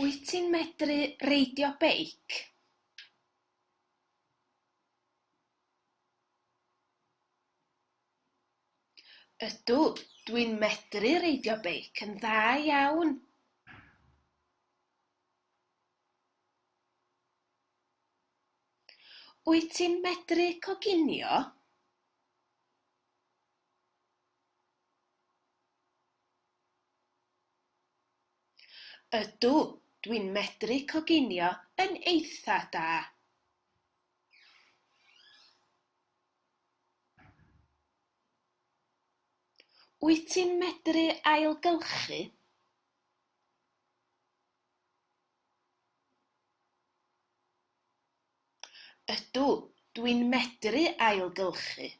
Wyt ti'n medru reidio beic? Ydw, dwi'n medru reidio beic yn dda iawn. Wyt ti'n medru coginio? Ydw, dwi'n medru coginio yn eitha da. Wyt ti'n medru ailgylchu? Ydw, dwi'n medru ailgylchu.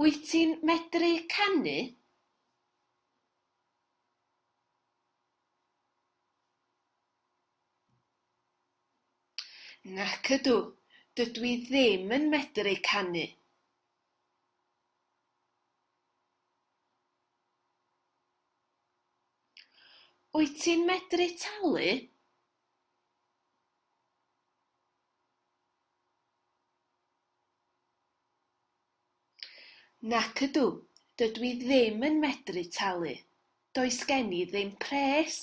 Wyt ti'n medru canu? Nac ydw, dydw i ddim yn medru canu. Wyt ti'n medru talu? Nac ydw, dydw i ddim yn medru talu. Does gen i ddim pres.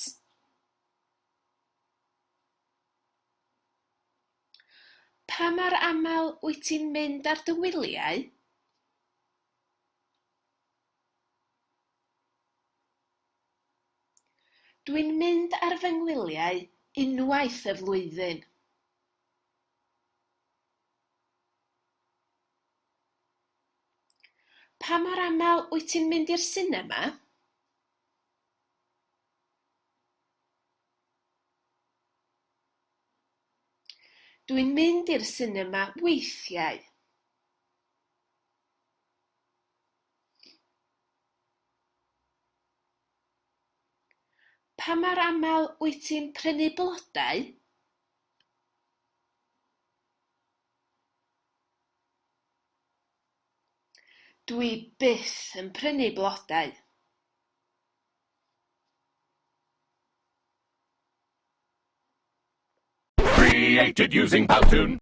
Pa mor aml wyt ti'n mynd ar dy wyliau? Dwi'n mynd ar fy ngwyliau unwaith y flwyddyn. Pa mor aml wyt ti'n mynd i'r sinema? Dwi'n mynd i'r sinema weithiau. Pa mor aml wyt ti'n prynu blodau? Dwi byth yn prynu blodau. Created using Powtoon.